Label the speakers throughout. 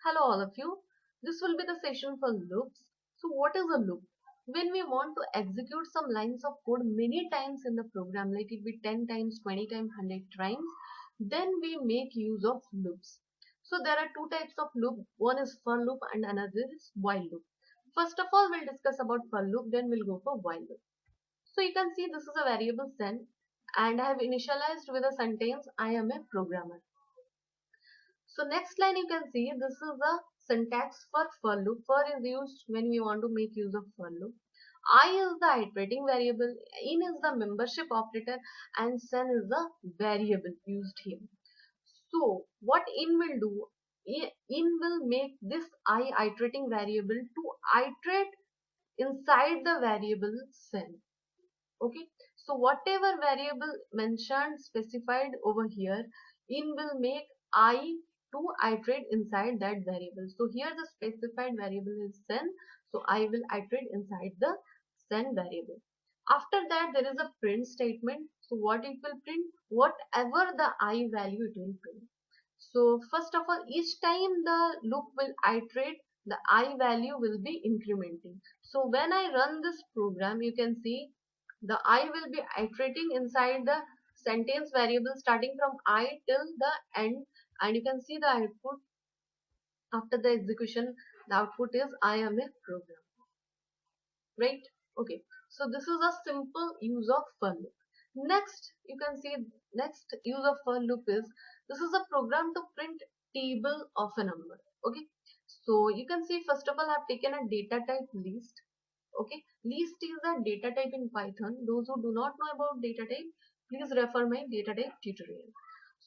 Speaker 1: Hello all of you. This will be the session for loops. So what is a loop? When we want to execute some lines of code many times in the program, like it be 10 times, 20 times, 100 times, then we make use of loops. So there are two types of loop. One is for loop and another is while loop. First of all, we'll discuss about for loop, then we'll go for while loop. So you can see this is a variable sen and I have initialized with a sentence I am a programmer. So next line you can see this is the syntax for loop. For is used when we want to make use of for loop. I is the iterating variable, in is the membership operator and sen is the variable used here. So what in will do, in will make this I iterating variable to iterate inside the variable sen. Okay, so whatever variable mentioned specified over here, in will make I to iterate inside that variable. So here the specified variable is sen, so I will iterate inside the sen variable. After that there is a print statement. So what it will print? Whatever the I value it will print. So first of all, each time the loop will iterate, the I value will be incrementing. So when I run this program, you can see the I will be iterating inside the sentence variable starting from I till the end, and you can see the output after the execution. The output is I am a program, right? Okay, so this is a simple use of for loop. Next, you can see next use of for loop is this is a program to print table of a number. Okay, so you can see first of all I have taken a data type list. Okay, list is a data type in Python. Those who do not know about data type, please refer my data type tutorial.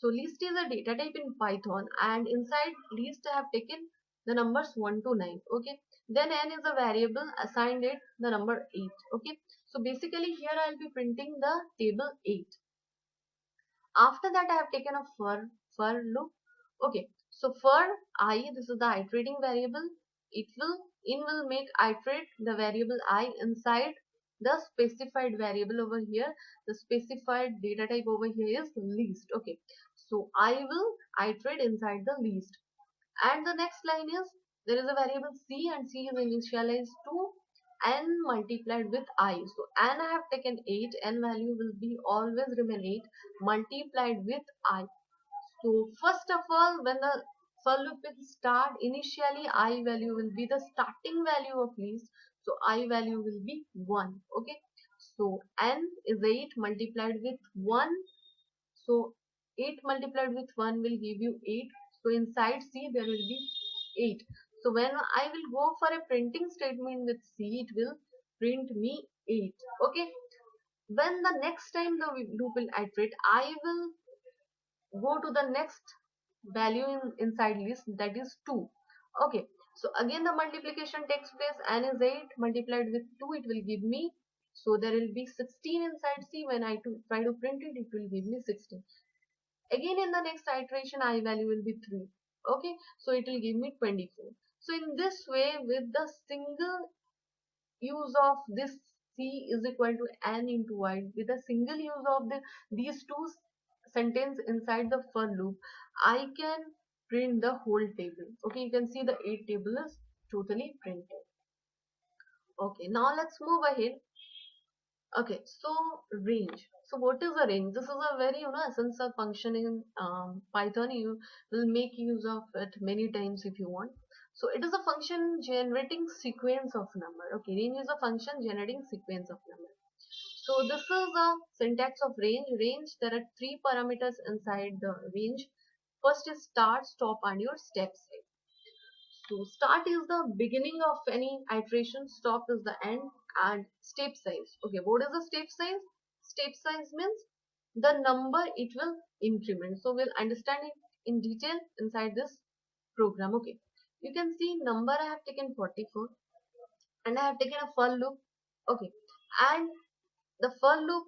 Speaker 1: So list is a data type in Python, and inside list I have taken the numbers 1 to 9. Okay, then n is a variable, assigned it the number 8. Okay, so basically here I will be printing the table 8. After that I have taken a for loop. Okay, so for I, this is the iterating variable. It will make iterate the variable I inside the specified variable over here. The specified data type over here is list. Okay, so I will iterate inside the list. And the next line is there is a variable c, and c is initialized to n multiplied with I. So n I have taken 8, n value will be always remain 8 multiplied with I. So first of all, when the for loop will start, initially I value will be the starting value of list. So I value will be 1. Okay. So n is 8 multiplied with 1. So 8 multiplied with 1 will give you 8. So inside C there will be 8. So when I will go for a printing statement with C, it will print me 8. Okay. When the next time the loop will iterate, I will go to the next value inside list, that is 2. Okay. So again the multiplication takes place. N is 8 multiplied with 2, it will give me, so there will be 16 inside C. When I try to print it, it will give me 16. Again in the next iteration I value will be 3. Okay, so it will give me 24. So in this way, with the single use of this c is equal to n into I, with a single use of these two sentence inside the for loop, I can print the whole table. Okay, you can see the 8 table is totally printed. Okay, now let's move ahead. Okay, so range. So what is a range? This is a very essential function in Python. You will make use of it many times if you want. So it is a function generating sequence of number. Okay, range is a function generating sequence of number. So this is a syntax of range. Range, there are three parameters inside the range. First is start, stop, and your step size. So start is the beginning of any iteration, stop is the end, and step size. Okay, what is the step size? Step size means the number it will increment. So we'll understand it in detail inside this program. Okay, you can see number I have taken 44 and I have taken a for loop. Okay, and the for loop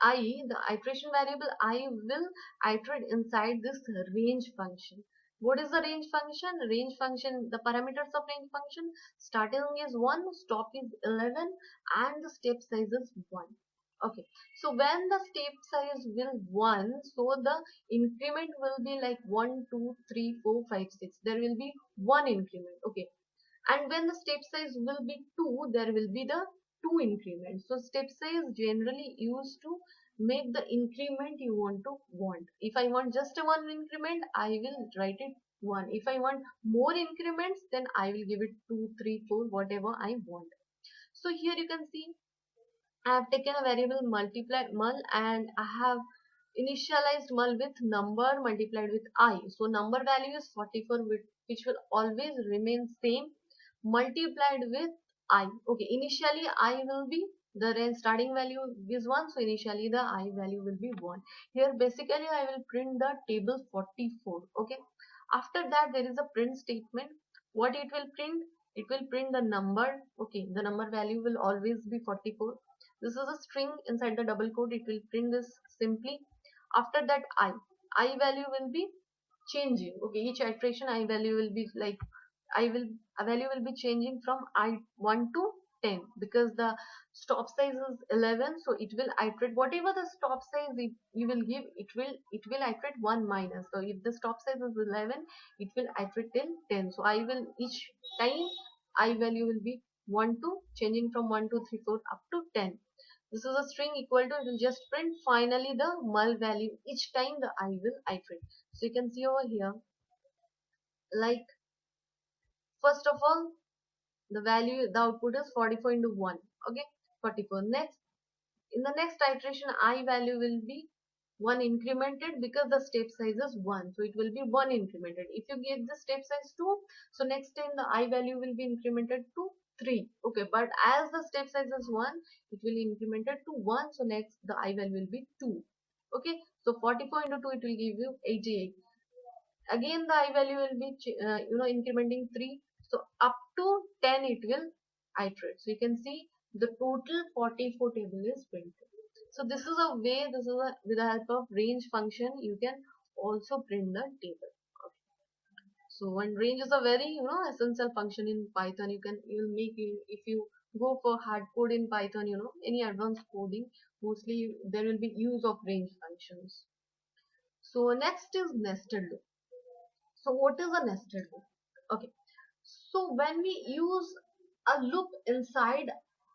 Speaker 1: the iteration variable I will iterate inside this range function. What is the range function? Range function, the parameters of range function, starting is 1, stop is 11, and the step size is 1. Okay, so when the step size will 1, so the increment will be like 1, 2, 3, 4, 5, 6. There will be one increment. Okay, and when the step size will be 2, there will be the 2 increments. So step size generally used to make the increment you want. If I want just a one increment, I will write it 1. If I want more increments, then I will give it 2, 3, 4, whatever I want. So here you can see I have taken a variable multiplied mul and I have initialized mul with number multiplied with I. So number value is 44, which will always remain same, multiplied with I. Okay, initially I will be the range starting value is 1, so initially the I value will be 1. Here basically I will print the table 44. Okay, after that there is a print statement. What it will print? It will print the number. Okay, the number value will always be 44. This is a string inside the double quote. It will print this simply. After that I value will be changing. Okay, each iteration I value will be like I will a value will be changing from I1 to 10 because the stop size is 11, so it will iterate whatever the stop size you will give, it will iterate 1 minus. So if the stop size is 11, it will iterate till 10. So I will each time I value will be 1 to changing from 1 to 3 4 up to 10. This is a string equal to, it will just print finally the mul value each time the I will iterate. So you can see over here, like first of all, the value, the output is 44 into 1. Okay, 44. Next, in the next iteration, I value will be 1 incremented because the step size is 1. So it will be 1 incremented. If you give the step size 2, so next time the I value will be incremented to 3. Okay, but as the step size is 1, it will incremented to 1. So next the I value will be 2. Okay, so 44 into 2, it will give you 88. Again the I value will be incrementing 3, so up to 10 it will iterate. So you can see the total 44 table is printed. So this is a way, with the help of range function you can also print the table. So when range is a very essential function in Python, you'll make it if you go for hard code in Python, any advanced coding, mostly there will be use of range functions. So next is nested loop. So what is a nested loop? Okay. So when we use a loop inside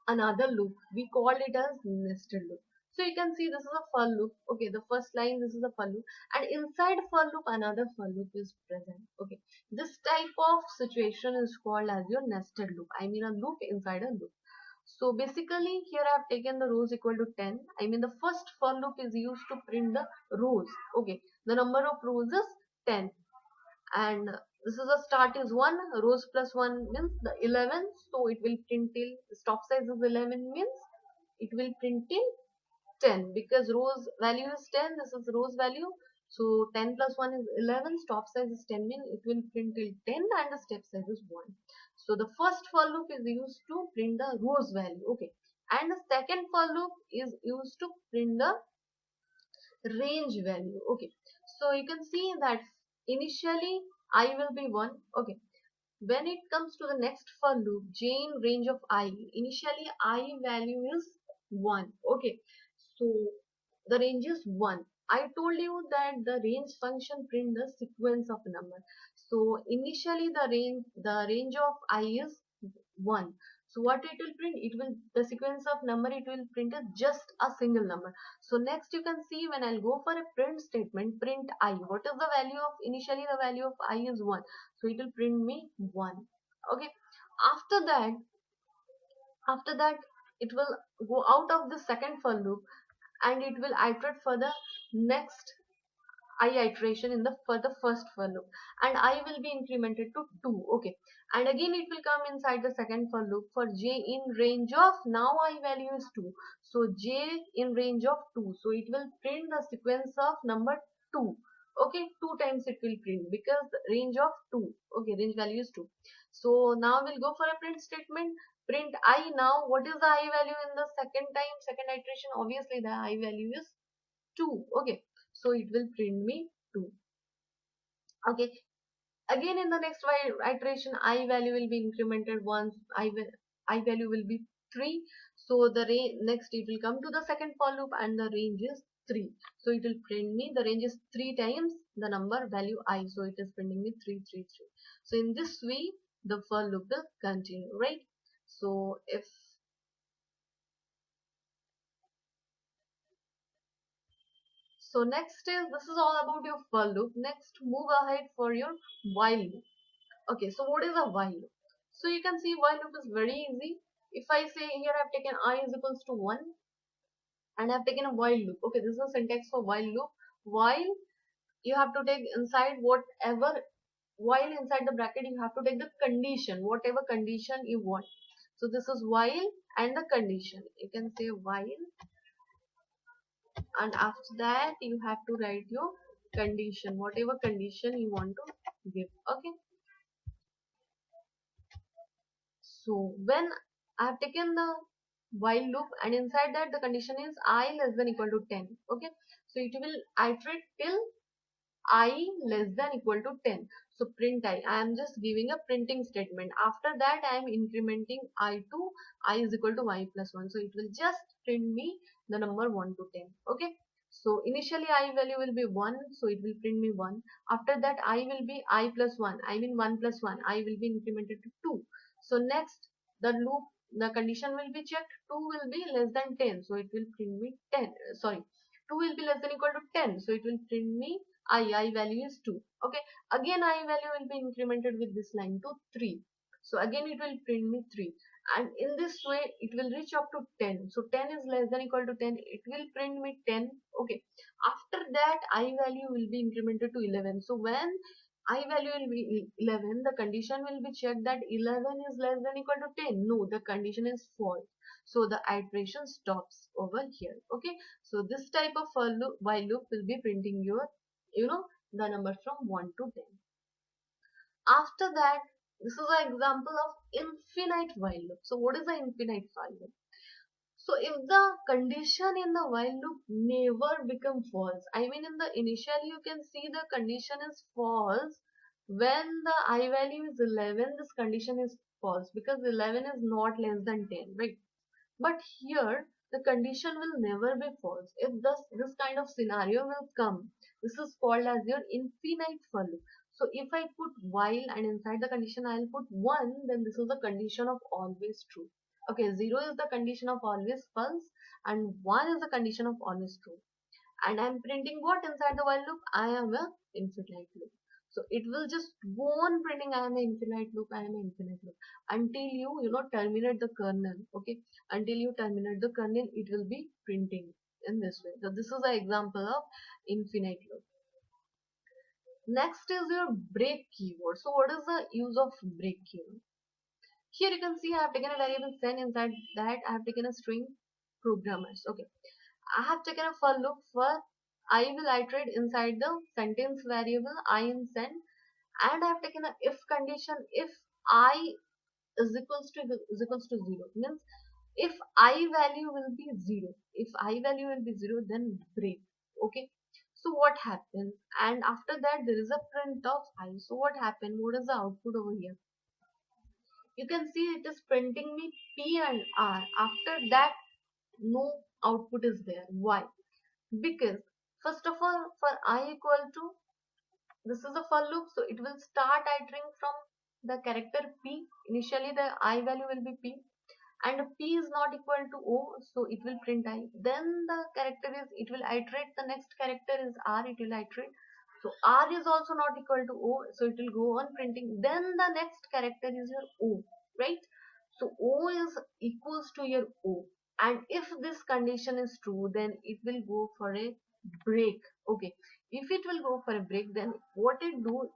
Speaker 1: another loop, we call it as nested loop. So you can see this is a for loop. Okay, the first line, this is a for loop, and inside for loop another for loop is present. Okay, this type of situation is called as your nested loop. I mean a loop inside a loop. So basically here I have taken the rows equal to 10. I mean the first for loop is used to print the rows. Okay, the number of rows is 10, and this is a start is 1, rows plus 1 means the 11, so it will print till the stop size is 11 means it will print till 10 because rows value is 10, this is rows value, so 10 plus 1 is 11, stop size is 10 means it will print till 10 and the step size is 1. So the first for loop is used to print the rows value. Okay, and the second for loop is used to print the range value. Okay, so you can see that initially I will be 1. Okay, when it comes to the next for loop, j in range of I, initially I value is 1. Okay, so the range is 1. I told you that the range function print the sequence of number. So initially the range of I is 1. So what it will print? It will, the sequence of number, it will print as just a single number. So next you can see when I'll go for a print statement, print I. What is the value of, initially the value of I is 1. So it will print me 1. Okay. After that, after that it will go out of the second for loop and it will iterate for the next I iteration in the for the first for loop, and I will be incremented to 2. Okay, and again it will come inside the second for loop for j in range of, now I value is 2, so j in range of 2, so it will print the sequence of number 2. Okay, 2 times it will print because the range of 2. Okay, range value is 2. So now we'll go for a print statement, print I. Now what is the I value in the second iteration? Obviously the I value is 2. Okay, so it will print me 2. Okay, again in the next iteration I value will be incremented once, I value will be 3. So the range, next it will come to the second for loop and the range is 3. So it will print me the range is 3 times the number value I. So it is printing me 333. So in this way the for loop will continue, right? So if so next is, this is all about your for loop. Next move ahead for your while loop. Okay, so what is a while loop? So you can see while loop is very easy. If I say here I've taken I is equals to 1 and I've taken a while loop. Okay, this is the syntax for while loop. While you have to take inside whatever, while inside the bracket you have to take the condition, whatever condition you want. So this is while and the condition. You can say while and after that you have to write your condition, whatever condition you want to give. Okay. So when I have taken the while loop and inside that the condition is I less than equal to 10. Okay. So it will iterate till I less than equal to 10. So print I am just giving a printing statement. After that I am incrementing I to I is equal to y plus 1. So it will just print me the number 1 to 10. Okay. So initially I value will be 1. So it will print me 1. After that I will be I plus 1. I mean 1 plus 1. I will be incremented to 2. So next the loop, the condition will be checked. 2 will be less than 10. So it will print me 10. Sorry. 2 will be less than equal to 10. So it will print me I value is 2. Okay. Again I value will be incremented with this line to 3. So again it will print me 3. And in this way it will reach up to 10. So 10 is less than equal to 10. It will print me 10. Okay. After that I value will be incremented to 11. So when I value will be 11, the condition will be checked that 11 is less than equal to 10. No, the condition is false. So the iteration stops over here. Okay. So this type of for loop, while loop will be printing your, the number from 1 to 10. After that, this is an example of infinite while loop. So what is the infinite while loop? So if the condition in the while loop never become false, I mean in the initial you can see the condition is false. When the I value is 11, this condition is false because 11 is not less than 10, right? But here the condition will never be false. If this kind of scenario will come, this is called as your infinite for loop. So if I put while and inside the condition I'll put 1, then this is the condition of always true. Okay, 0 is the condition of always false and 1 is the condition of always true. And I'm printing what inside the while loop? I am a infinite loop. So it will just go on printing I am an infinite loop, I am an infinite loop until you terminate the kernel. Okay, until you terminate the kernel, it will be printing in this way. So this is an example of infinite loop. Next is your break keyword. So what is the use of break keyword? Here you can see I have taken a variable sen, inside that I have taken a string programmers. Okay, I have taken a for loop for I will iterate inside the sentence variable I in send, and I have taken a if condition if I is equals to 0, means if I value will be 0, if I value will be 0, then break. Okay, so what happens, and after that there is a print of I. So what happened, what is the output over here? You can see it is printing me P and R. After that no output is there. Why? Because first of all, for I equal to, this is a for loop, so it will start iterating from the character P. Initially the I value will be P and P is not equal to O, so it will print I. Then the character is, it will iterate, the next character is R, it will iterate. So R is also not equal to O, so it will go on printing. Then the next character is your O, right? So O is equals to your O. And if this condition is true, then it will go for a break. Okay. If it will go for a break, then what it will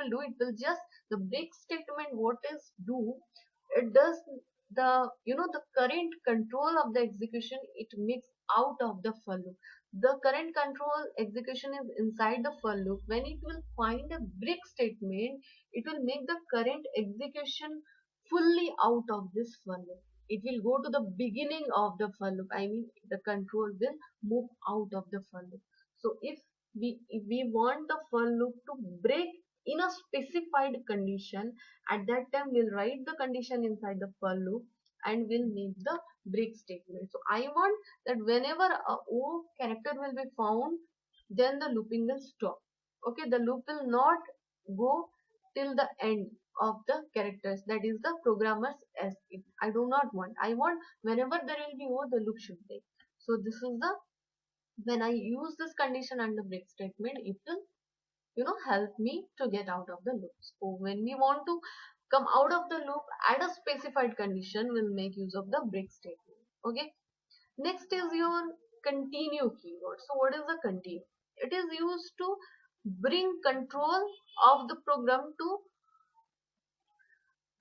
Speaker 1: do, it will just, the break statement what is do, it does the, the current control of the execution, it makes out of the for loop. The current control execution is inside the for loop. When it will find a break statement, it will make the current execution fully out of this for loop. It will go to the beginning of the for loop. I mean the control will move out of the for loop. So if we want the for loop to break in a specified condition, at that time we'll write the condition inside the for loop, and will make the break statement. So I want that whenever a O character will be found, then the looping will stop. Okay, the loop will not go till the end of the characters, that is the programmer's escape. I do not want. I want whenever there will be O, the loop should break. So this is the, when I use this condition and the break statement, it will help me to get out of the loop. So when we want to come out of the loop at a specified condition, we'll make use of the break statement. Okay, next is your continue keyword. So what is the continue? It is used to bring control of the program to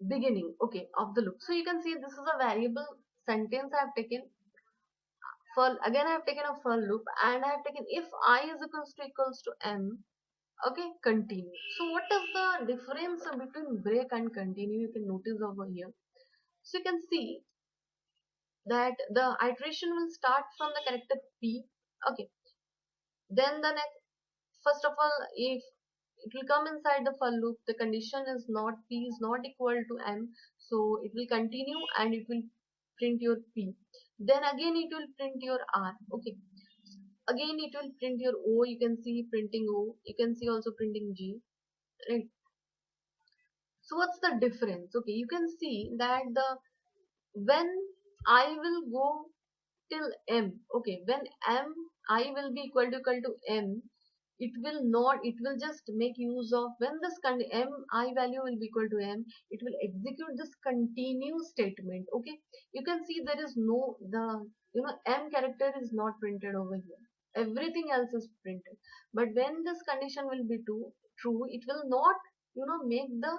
Speaker 1: beginning, okay, of the loop. So you can see this is a variable sentence I have taken. For again I have taken a for loop, and I have taken if I is equals to m. Okay, continue. So what is the difference between break and continue? You can notice over here. So you can see that the iteration will start from the character p. Okay, then the next, first of all, if it will come inside the for loop, the condition is not p is not equal to m, so it will continue and it will print your p. Then again it will print your r. Okay, again it will print your o. You can see printing o. You can see also printing g. Right. So what's the difference? Okay, you can see that the when I will go till m, okay, when m I will be equal to m, it will not, it will just make use of when this m I value will be equal to m, it will execute this continue statement. Okay, you can see there is no, the m character is not printed over here, everything else is printed. But when this condition will be true, it will not make the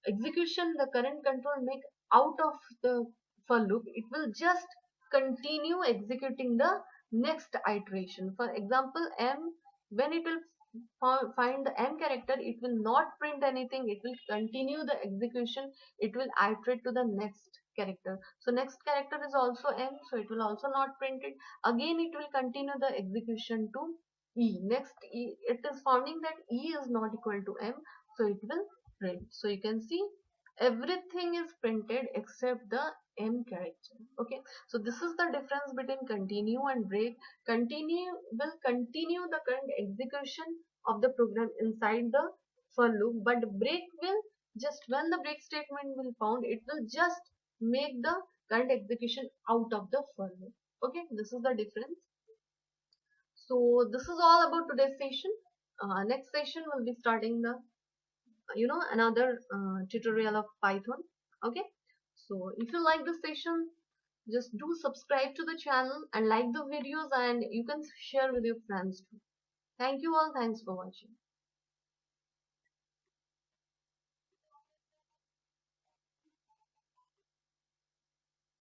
Speaker 1: execution, the current control make out of the for loop. It will just continue executing the next iteration. For example, m, when it will find the m character, it will not print anything, it will continue the execution, it will iterate to the next character. So next character is also m, so it will also not print it. Again it will continue the execution to e. Next e, it is finding that e is not equal to m, so it will print. So you can see everything is printed except the m character. Okay, so this is the difference between continue and break. Continue will continue the current execution of the program inside the for loop, but break will just, when the break statement will found, it will just make the current execution out of the for loop. Okay, this is the difference. So this is all about today's session. Next session will be starting the another tutorial of Python. Okay, so if you like this session, just do subscribe to the channel and like the videos, and you can share with your friends too. Thank you all. Thanks for watching.